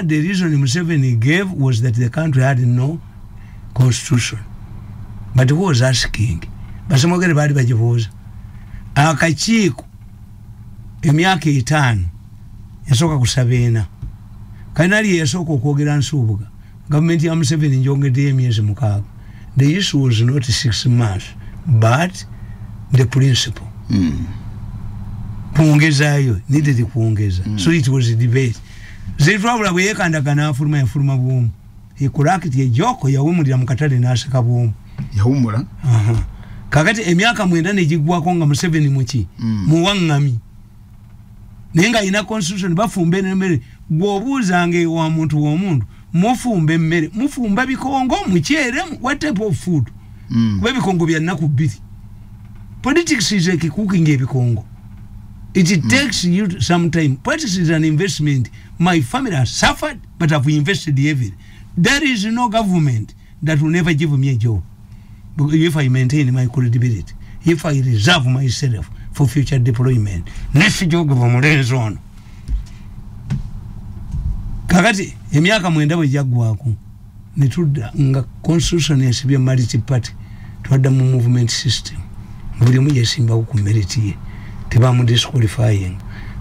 reason Museveni gave was that the country had no constitution, but who was asking basemogere bali bajibuuza akakiiko emyaka 5 yasoka kusabena kanali yasoka okwogera nsubuga government ya Museveni njongedde emyezi 6. The issue was not 6 months, but the principle. Kuongezayo, needed kuongeza. So it was a debate. Zetwabula bweyekandagana afuluma bwomu. Ekulakiti ejoko yawumulira mu katale n'aseka bwomu. Yawumula? Kakati emyaka 9 negigwako nga Museveni muki muwangami. Nenga ina constitution bafumbe n'emmere bw'obuuzanga wa muntu w'omuntu mufumbe mmere mufumba bikongo mukyere what type of food kuba bikongo bya nnaku 2. Politics is like cooking ebikongo. It takes you some time. Politics is an investment. My family has suffered, but I've invested heavily. There is no government that will never give me a job if I maintain my credibility, if I reserve myself for future deployment. Next job of Murenzo on. Kakati emyaka 9 bwe jagwako netudda nga constitution yasibye multi party twadda mu movement system buli mu yesimba ku merit ye tebamu disqualifying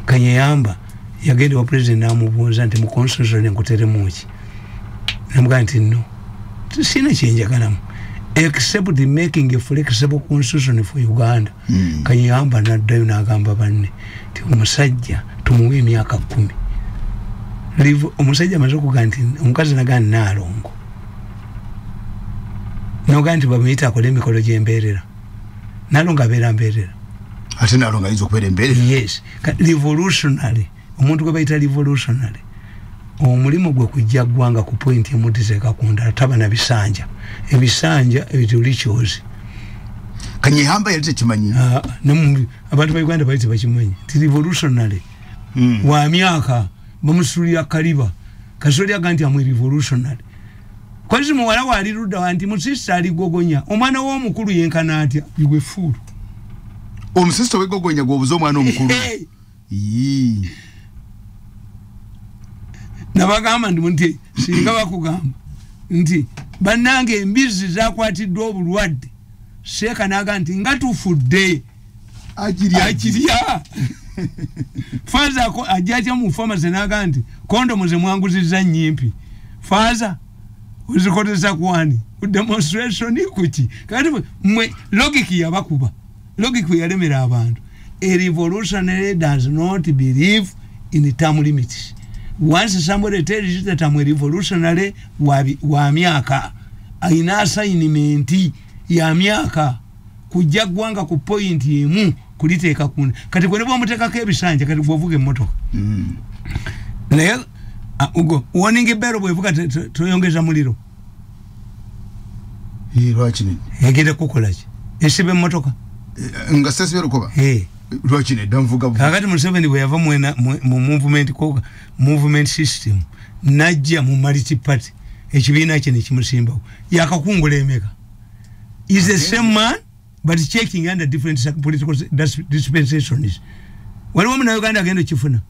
Kanyeyamba yagenda wa president amubuuza nti mu constitution enkuteremuki namuga nti no sina kyenjagalamu except making a flexible constitution for Uganda. Kanyeyamba naddayo n'agamba banne ti omusajja tumuwe emyaka 10. Omusajja amaze okuga nti omukazi nagani naalongo noga nti bamuyita akola emikolo gy'embeerera naalongo abeera mbeerera ate naalongo ayinza okubeera embeerera. Yes, revolutionary omuntu gwe bayita revolutionary omulimu gwe kujja ggwanga ku point emudizeka kunda taba na bisanja ebisanja ebituli kyozi. Kanyeyamba yali tekimanyi abantu ba Uganda bayite bakimanyi ti revolutionary wa myaka bamusulira kaliba kasolya ganti amwe revolutionary kwazi muwala wali rudda wanti musista ali gogonya omwana w'omukulu yenkana atya iwe fulu omusista we gogonya gwobuzo omwana omukulu nabagamba ndi munti singa bakugamba nti bannange embizi zakwatiddwa obulwadde Sheeka naga nti nga tufudde ajirya Faza ko ajaja mu pharmacy naga nti kondomu ze mwanguziza nyimpi Faza uzikozesa kwani demonstration kuki kati mwe logic yabakuba logic yalemera abantu a revolutionary does not believe in term limits. Once somebody tells you that I'm a revolutionary wa miaka aina assignment ya miaka kujja gwanga ku point yemu kuliteeka kuna kati kwe nebo muteka kebisanja kati bwovuge motoka naye ugo warning bell bwevuga toyongeza muliro lwaki egere kukolaje esibe motoka nga sese berukoba lwaki ne damvuga kakati Museveni bwe yava mu movement system najja mu multi party ekibiina kye ne kimusimbawo yakakungula emeka is the same man but checking under different political dispensations. When woman Uganda agenda chifuna,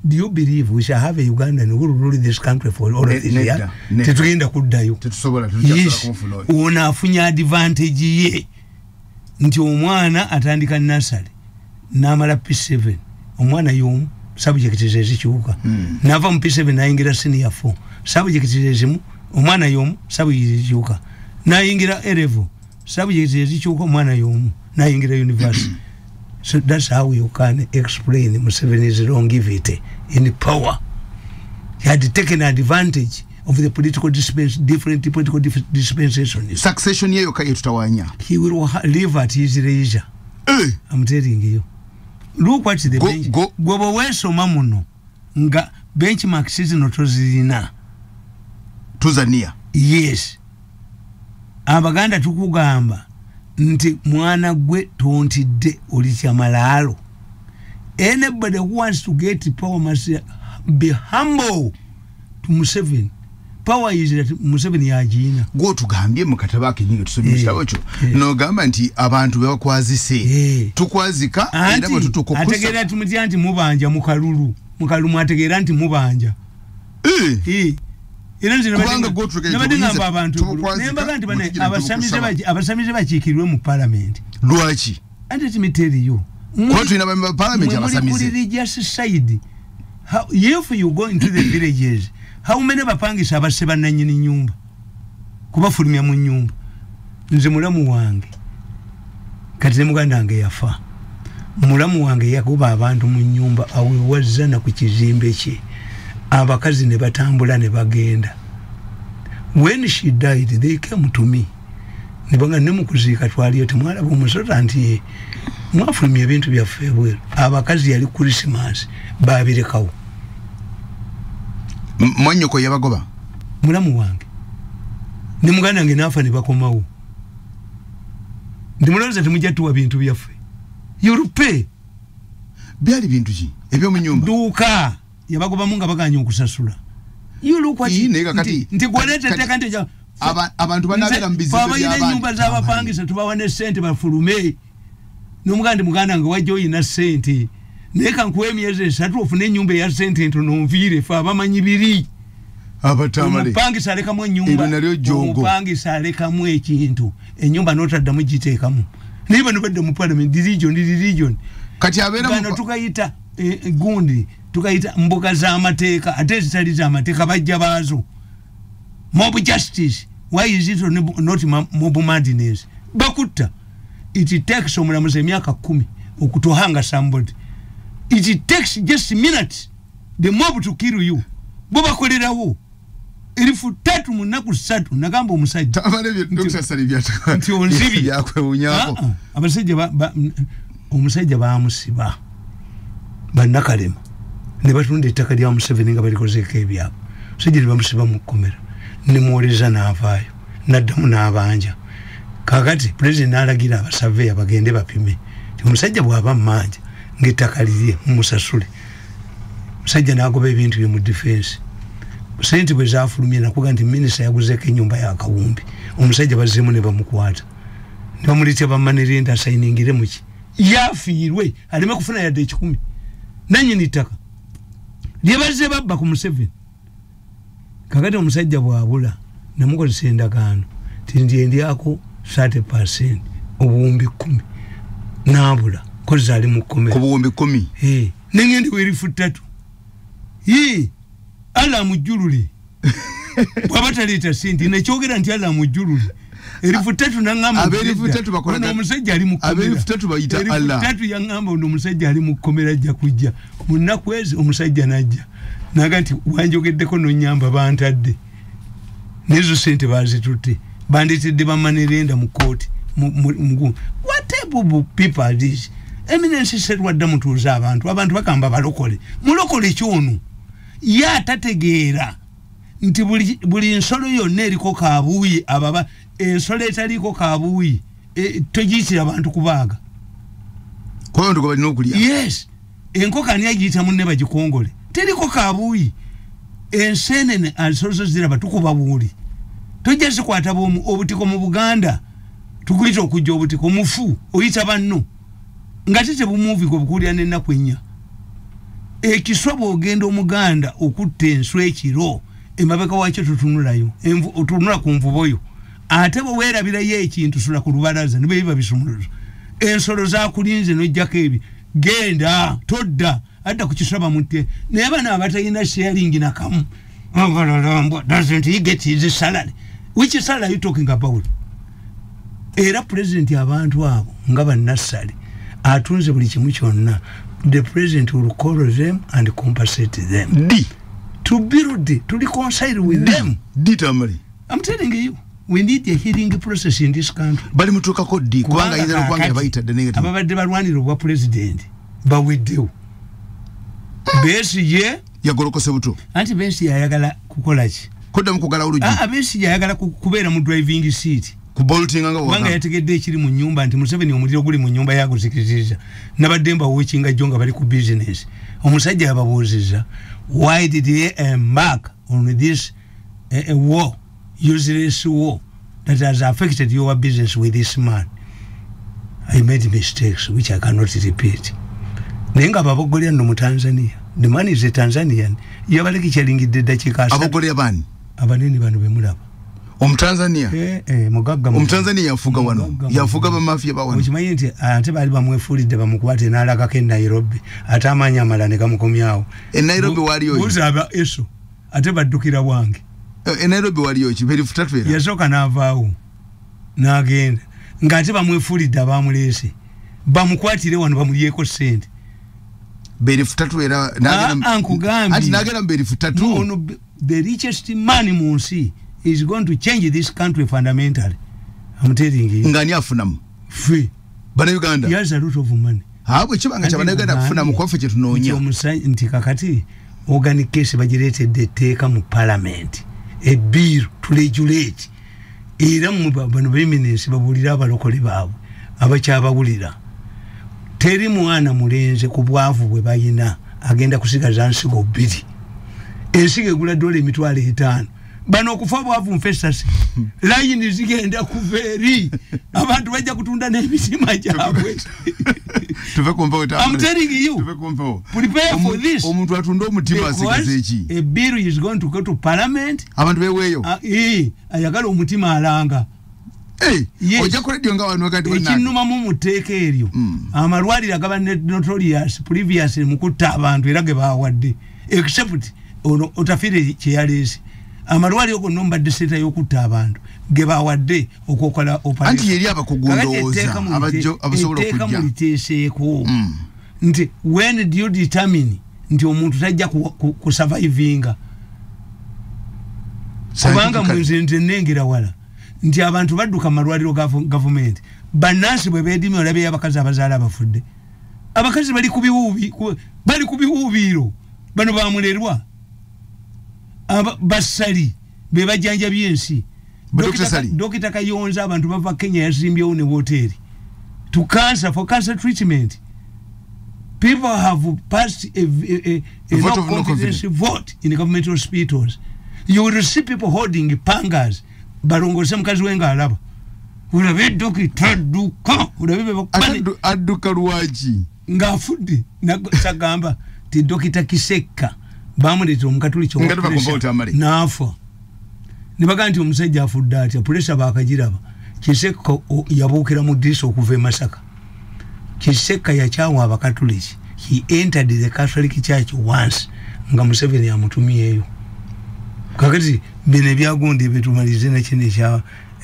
do you believe we shall have a Ugandan who will rule this country for all of this year? Tetugenda kuddayo. Yes. Unafunya advantage ye. Nti omwana atandika nursery. Namala P7. Omwana yomu subject ezikyuka. Nava mu P7 nayingira senior 4. Subject ezimu omwana yomu subject ezikyuka. Nayingira A-level. Subject ezikyuka mwana yomu nayingira university. So that's how you can explain Museveni's longevity in power. He had taken advantage of the political different political dispensations. Succession yeyo kaye tutawanya. He will live at his leisure. I'm telling you. Look what the bench. Gobo weso mamuno nga benchmark season tozina. Tuzania. Yes. Abaganda tukugamba nti mwana gwe tontidde oli kyamalaalo. Anybody who wants to get power must be humble to Museveni. Power is that Museveni yajina. Go tugambye mu kataba kenyingi tusomye kitabo kyo. No gamba nti abantu bebakwazise. Tukwazika era bwe tutukokusa. Ategera tumutya anti mubanja mukalulu. Mukalumu ategera anti mubanja. Kubanga go nabadinga abantu nembaga nti bane abasamize bakikirwe mu parliament. Lwaki? And let me tell you. What in a parliament abasamize? Religious side. How if you go into the villages, how many bapangisa abaseba nanyini nyumba? Kubafulumya mu nyumba. Nze mulamu wange. Kati muganda wange yafa. Mulamu wange yakuba abantu mu nyumba awewazana ku kizimbe kye. Abakazi ne batambula ne bagenda. When she died, they came to me. Nibanga nemukuzika twaliyo temwala bomusota anti mwafulumya ebintu byaffe bweru. Abakazi yali Christmas babirekawo. Mwanyoko yabagoba. Mulamu wange. Ni muganda wange nafa ne bakomawo. Ndimulowooza temujjatuwa bintu byaffe. Yurupe. Byali bintu ki? Ebyo mu nyumba. Duuka. Yabagoba munga baganya okusasula. You look what nti gwalete teka nti abantu banabera mbizibu by'abantu. Baba nyumba z'abapangisa tubawane sente bafulume. Nomuganda muganda ngo wajjo ina sente. Neka nkuwe myezi 3 ofune nyumba ya sente ntono nvire fa bamanyi biri. Abatamale. Pangisa aleka mu nyumba. Pangisa aleka mu ekintu. Enyumba notadda mu giteekamu. Niba nobadde mu parliament religion. Kati abera mu tukayita gundi. Tukaita mboga za amateeka ate zitali za amateeka bajja baazo. Mob justice. Why is it not mob madness? Bakutta. It takes omulamuzi emyaka 10 okutohanga somebody. It takes just minutes the mob to kill you. Boba kolerawo. Elifu 3 mu nnaku 3 nagamba omusajja. Tamale bye Dr. Salibyata. Nti onzibi yakwe unyako. Abasajja omusajja baamusiba. Bannakalema. Ne batunde ettaka lya Museveni nga balikozeeko ebyabo. Sijiri bamusiba mu kkomera. Ne muwoleza n'avaayo. Naddamu n'abanja. Kakati president n'alagira abasaveya bagende bapime. Omusajja bw'aba mmanja ng'ettaka lirye mumusasule. Musajja n'agoba ebintu bye mu defense. Sente bwe zaafulumye nakuga nti minisita yaguzeeko ennyumba ya Kawumbi. Omusajja bazzeemu ne bamukwata. Ne bamulitya bammanirenda asayiningire mu ki. Yafiirwe aleme kufuna yadde 10. Nannyini ttaka. Lyebazze babba ku Museveni. Kakati omusajja bw'abula namukozesa endagaano tindyako 30% obuwumbi 10 nabula kozi ali mu kkomera ku buwumbi 10 nengendi werifu 3 ala mujululi bwabataleeta sente nekyogera nti ala mujululi erifu 3 nangamba aberifu 3 bakola no omusajja ali mu kkomera aberifu 3 bayita Allah 3 yangamba ono omusajja ali mu kkomera ajja kujja munaku ezi omusajja najja naga nti wanjogeddeko nonyamba bantadde nezo sente bazitutte banditidde bamanirenda mu kooti what type of people are these? Eminence said wadda mutuuza abantu bakamba balokole mulokole kyono ya tategeera nti buli nsolo yonna eriko kaabuuyi ababa ensolo etaliko kaabuuyi togiyitira abantu kubaaga kwa ndo balina okulya yes enkoko ani agiyita munne bagikongole teriko kaabuuyi ensenene alisozo zira batukuba buuli tojja zikwata bomu obutiko mu Buganda tukuyita okujja obutiko mufu oyita banno nga tete bumuvi ko bukulya n'ennaku ennya ekiswa bw'ogenda Omuganda okutta enswa ekiro emabeka wakyo tutunulayo otunula ku nvuboyo ate bwe weerabirayo ekintu sula ku lubalaza ne biba bisumuluzo ensolo zakulinze n'ojjako ebi genda todda adda ku kiswa bamutte naye bano abatalina sharing nakamu doesn't he get his salary? Which salary are you talking about? Era president abantu abo nga bannasale atunze buli kimu kyonna. The president will call them and compensate them. To build, to reconcile with them. I'm telling you, we need a hearing process in this country. Bali mutuka ko di kubanga yizera kubanga yabayita the negative. Ababadde balwanira obwa president baweddewo. Besigye yagolokose buto. Anti Besigye ayagala kukola ki? Kodda mukugala oluji. Besigye ayagala kubeera mu driving seat. Kuboltinga nga wanga yategedde ekiri mu nyumba nti Museveni omuliro guli mu nyumba yaguzikiriza nabademba wokinga jonga bali ku business omusajja ababuuziza why did he embark on this war useless war that has affected your business with this man? I made mistakes which I cannot repeat. Nenga babogolya no mu Tanzania, the man is a Tanzanian, yabaleki kyalingidde dakika abogolya bani abanene bano bemulaba Tanzania mugagga Tanzania yafuga wano yafuga ba mafia ba wano okimanyi nti ate bali bamwefulidde bamukwate n'alaga ke Nairobi ate amanya amalane gamukomyawo Nairobi waliyo uzaba eso ate baddukira wange Nairobi waliyo kiberi futatwera yasoka n'avaawo n'agenda ng'ate bamwefulidde abamulese bamukwatire wano bamulyeko sente beri futatwera n'agenda ati n'agenda beri futatu no, the richest man mu nsi is going to change this country fundamentally. I'm telling you. Ngani afunamu free bana Uganda. He has a lot of money. Hapo chibanga cha bana Uganda afunamu kofe kye tunoonya. Nti kakati organic case bagireetedde etteeka mu parliament. A bill to regulate. Era mu bano beminensi babulira abalokole baabwe abakyabawulira. Teri mwana mulenze ku bwavu bwe bayina agenda kusigaza nsigo 2. Ensigo egula $5,000. Bano okufa bwavu mfesasi layini zigenda kuveri abantu bajja kutunda n'emitima gyabwe tuve kumva weta I'm telling you tuve kumva prepare for this omuntu atunda omutima asigazeeki a bill is going to go to parliament abantu beweeyo ayagala omutima alanga ojja kuledio nga wano wakati wena ekinuma mu muteeka eryo amalwaliro agaba notorious previously mukutta abantu era ge bawadde except ono otafire kyeyaleesi amalwaliro gonna mbadde seta y'okutta abantu ge bawadde okokola anti yeri abakugundowooza abasobola okujja muliteeseeko nti when do you determine nti omuntu tajja kusurvivinga kubanga mweze nze nnengera wala nti abantu badduka malwaliro gavumenti bannansi bwe beedimye olabye abakazi abazaala abafudde abakazi bali ku biwuubiiro bano bamulerwa basali be bajanja byensi Dokita Kayonza abantu bava Kenya yazimbyewo ne hoteli to cancer for cancer treatment. People have passed a vote of no confidence vote in the government hospitals. You will see people holding pangas barongose mukazi wenga alaba ulabe dokita duka ulabe aduka ruwaji ngafudde nagamba ti Dokita Kiseka bamuleta omukatuli kyo nafa nibaga nti omusajja afudde atya pressure bakagiraba Kiseka yabuukira mu diso okuva e Masaka Kiseka yakyawa abakatoliki he entered the Catholic Church once nga Museveni amutumiyeyo kakati bine byagonde bitumalize na kine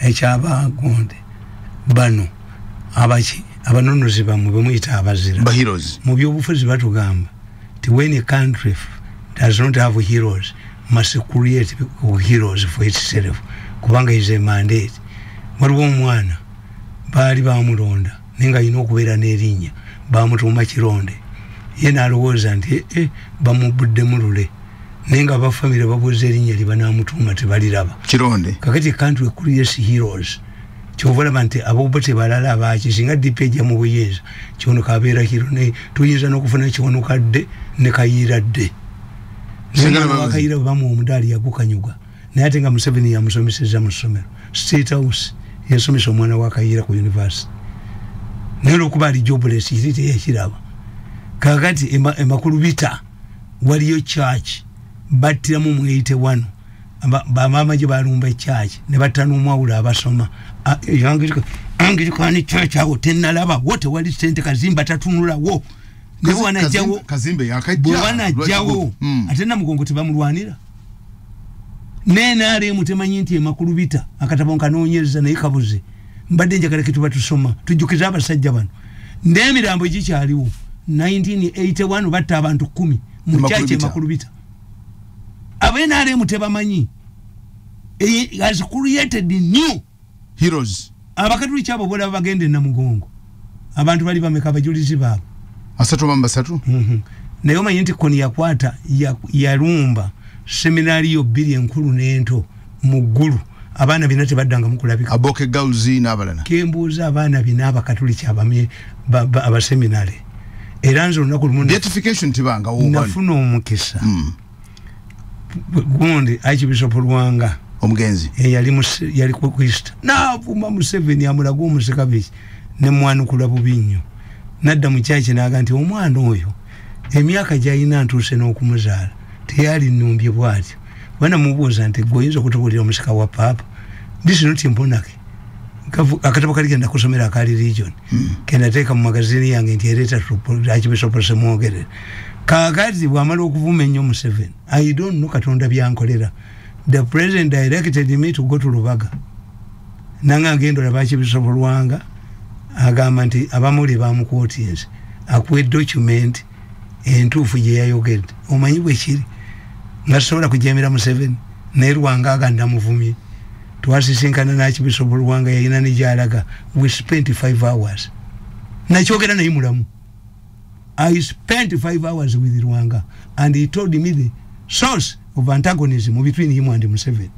ekyabagonde bano abachi abanonozi bamwe bemuyita abazira heroes mu byobufuzi batugamba ti when a country does not have heroes must create heroes for itself kubanga is a mandate waliwo omwana baali bamulonda nenga yina okubeera n'erinnya bamutuma Kironde ye n'alowooza nti bamubudde mulule nenga abafamire babuuza erinnya libanamutuma tebaliraba Kironde kakati country creates heroes kyovalaba nti abobote balala abaki singa DP ejja mu buyinza kyono kabeera hero ne tuyinza n'okufuna kyono kadde ne kayira dde kayira bamu omudaali yagukanyuga naye ate nga Museveni yamusomeseza mu ssomero State House yasomesa omwana wa Kayira ku university naye olwokuba ali jobless yiri teyakiraba kakati emakulu bita waliyo church battiramu mu 81 bamama gye balumba church ne battana omwawula abasoma Anglican church awo tennalaba wote wali sente kazimba tatunulawo ne wanajjawo kazimbe yakajja wanajjawo ate na mugongo tebamulwanira nena ale mutemanyi nti emakulu bita akatabo nkanoonyeza naye kabuze mbadde njagala kitu batusoma tujjukiza abasajja bano n'emirambo gikyaliwo 1981 batta abantu 10 mu chache emakulu bita abena ale mutebamanyi has created new heroes abakatuli kyabo bola bagende na mugongo abantu bali bameka bajulizi babo asatu mamba satu naye omanyi nti koni yakwata yalumba seminari yo 2 enkulu n'ento mu ggulu abaana bina tebaddanga mukulabika aboke girls n'abalala kembuuza abaana bina abakatuliki abamye abaseminari era nze olunaku lumu beatification tibanga wobani nafuna omukisa gundi Archbishop Lwanga omugenzi yali ku Kristo naavuma Museveni amulaga omusekabiki ne mwanukula bubi nnyo nadda mu kyaki n'aga nti omwana oyo emyaka gy'alina ntuuse n'okumuzaala teyali nnumbye bwatyo bwana mubuuza nti goyinza okutubulira omusika wa papa this not imponake akatabo kali genda kusomera akali region kenateeka mu magazini yange nti ereta Archbishop semwogerera kakati bwamala okuvuma ennyo Museveni I don't know katonda byankolera the president directed me to go to Lubaga nanga agenda olaba Archbishop Lwanga agamba nti abamuli bamukwotinze akuwe document entuufu gye yayogedde omanyi bwe kiri nga sobola kujemera Museveni naye Lwanga aganda muvumye twasisinkana n'Archbishop Lwanga yayina ne gyalaga we spent 5 hours nakyogera naye mulamu I spent 5 hours with Lwanga and he told me the source of antagonism between him and Museveni